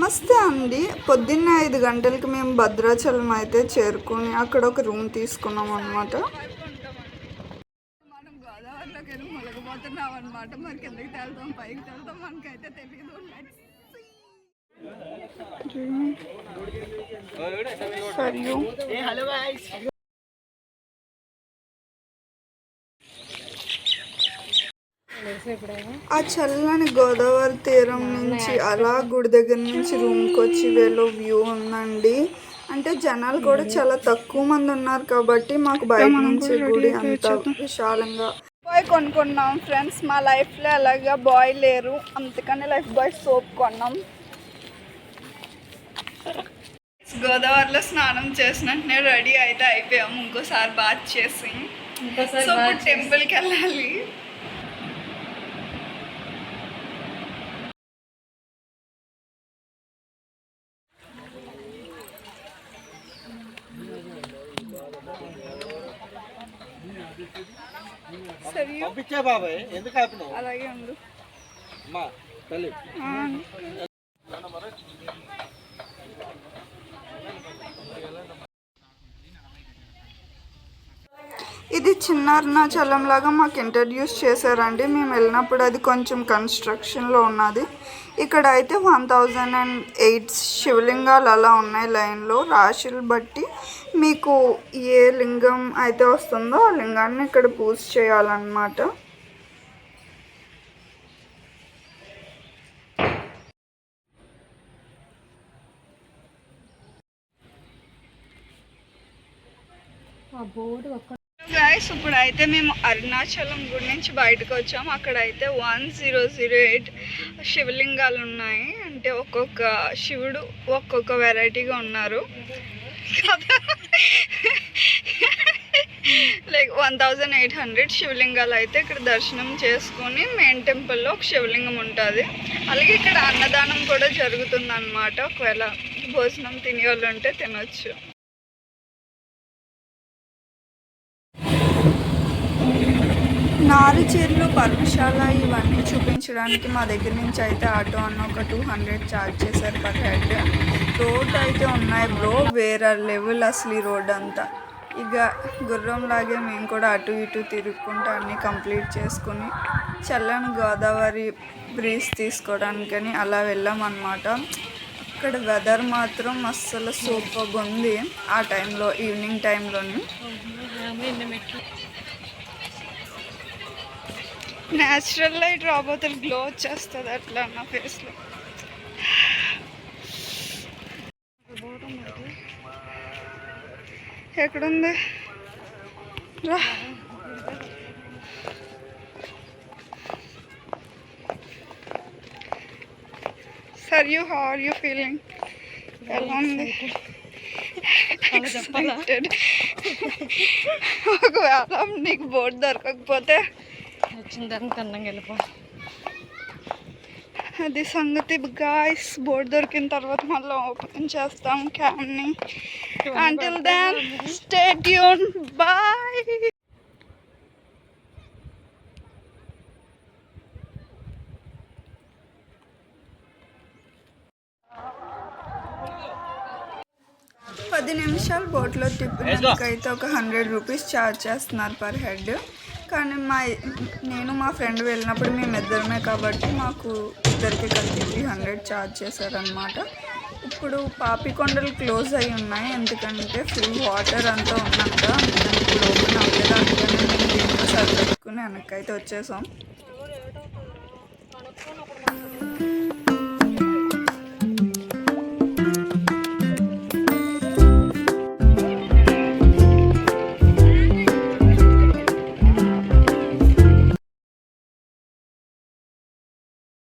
నమస్తే అండి. పొద్దున్న 5 గంటలకి మేము భద్రాచలం అయితే చేరుకుని అక్కడ ఒక రూమ్ తీసుకున్నాం అనమాట. మనం గోదావరిలోకి వెళ్ళి ములగబోతున్నాం అనమాట. మరి కిందకి వెళ్తాం పైకి వెళ్తాం మనకైతే తెలియదు. ఆ చల్లని గోదావరి తీరం నుంచి అలా గుడి దగ్గర నుంచి రూమ్కి వచ్చి వేలో వ్యూ ఉందండి. అంటే జనాలు కూడా చాలా తక్కువ మంది ఉన్నారు కాబట్టి మాకు బయట నుంచి గుడి అంత విశాలంగా బాయ్ కొనుక్కున్నాం ఫ్రెండ్స్. మా లైఫ్లో అలాగా బాయ్ లేరు, అందుకని లైఫ్ బాయ్ సోప్ కొన్నాం. గోదావరిలో స్నానం చేసినట్టునే రెడీ అయితే అయిపోయాము. ఇంకోసారి బాత్ చేసి సో ఇప్పుడు టెంపుల్కి వెళ్ళాలి. అలాగే ఉండు. ఇది చిన్న అరుణాచలం లాగా మాకు ఇంట్రడ్యూస్ చేశారండి. మేము వెళ్ళినప్పుడు అది కొంచెం కన్స్ట్రక్షన్లో ఉన్నది. ఇక్కడ అయితే 1008 శివలింగాలు అలా ఉన్నాయి లైన్లో. రాశులు బట్టి మీకు ఏ లింగం అయితే వస్తుందో ఆ లింగాన్ని ఇక్కడ పూజ చేయాలన్నమాట. గైస్ ఇప్పుడైతే మేము అరుణాచలం గుడి నుంచి బయటకు వచ్చాము. అక్కడైతే 1008 శివలింగాలు ఉన్నాయి. అంటే ఒక్కొక్క శివుడు ఒక్కొక్క వెరైటీగా ఉన్నారు. లైక్ 1800 శివలింగాలు అయితే ఇక్కడ దర్శనం చేసుకొని మెయిన్ టెంపుల్లో ఒక శివలింగం ఉంటుంది. అలాగే ఇక్కడ అన్నదానం కూడా జరుగుతుంది అన్నమాట. ఒకవేళ భోజనం తినే వాళ్ళు ఉంటే తినొచ్చు. నారుచీరలు, పర్ణశాల ఇవన్నీ చూపించడానికి మా దగ్గర నుంచి అయితే ఆటో అన్న ఒక 200 ఛార్జ్ చేశారు పర్ హెడ్. రోడ్ అయితే ఉన్నాయి బ్రో, వేరే లెవెల్ అసలు ఈ రోడ్ అంతా. ఇక గుర్రంలాగే మేము కూడా అటు ఇటు తిరుగుకుంటూ అన్నీ కంప్లీట్ చేసుకుని చల్లని గోదావరి బ్రీజ్ తీసుకోవడానికని అలా వెళ్ళామన్నమాట. అక్కడ వెదర్ మాత్రం అస్సలు సూపర్గా ఉంది ఆ టైంలో, ఈవినింగ్ టైంలోని. న్యాచురల్ లైట్ రాబోతే గ్లో వచ్చేస్తుంది అట్లా నా ఫేస్లో. ఎక్కడుంది రా. Sir you how are you feeling? ఎలా ఉంది? ఎక్సైటెడ్. ఒకవేళ నీకు బోర్డు దొరకకపోతే వచ్చిందానికి అందంగా వెళ్ళిపో. అది సంగతి గాయ్స్. బోర్డు దొరికిన తర్వాత మళ్ళీ ఓపెన్ చేస్తాం క్యామ్ని. Until then stay tune. Bye. పది నిమిషాలు బోట్లో తిప్పడానికైతే ఒక 100 రూపీస్ ఛార్జ్ చేస్తున్నారు పర్ హెడ్. కానీ నేను మా ఫ్రెండ్ వెళ్ళినప్పుడు మేమిద్దరమే కాబట్టి మాకు ఇద్దరికి కలిపి 300 ఛార్జ్ చేశారనమాట. ఇప్పుడు పాపికొండలు క్లోజ్ అయి ఉన్నాయి, ఎందుకంటే ఫుల్ వాటర్ అంతా ఉన్నాక. అందుకని ఇప్పుడు ఓపెన్ అవ్వలేదు. అందుకని మేము దీంట్లో సరిపెట్టుకుని వెనక్కైతే వచ్చేసాం.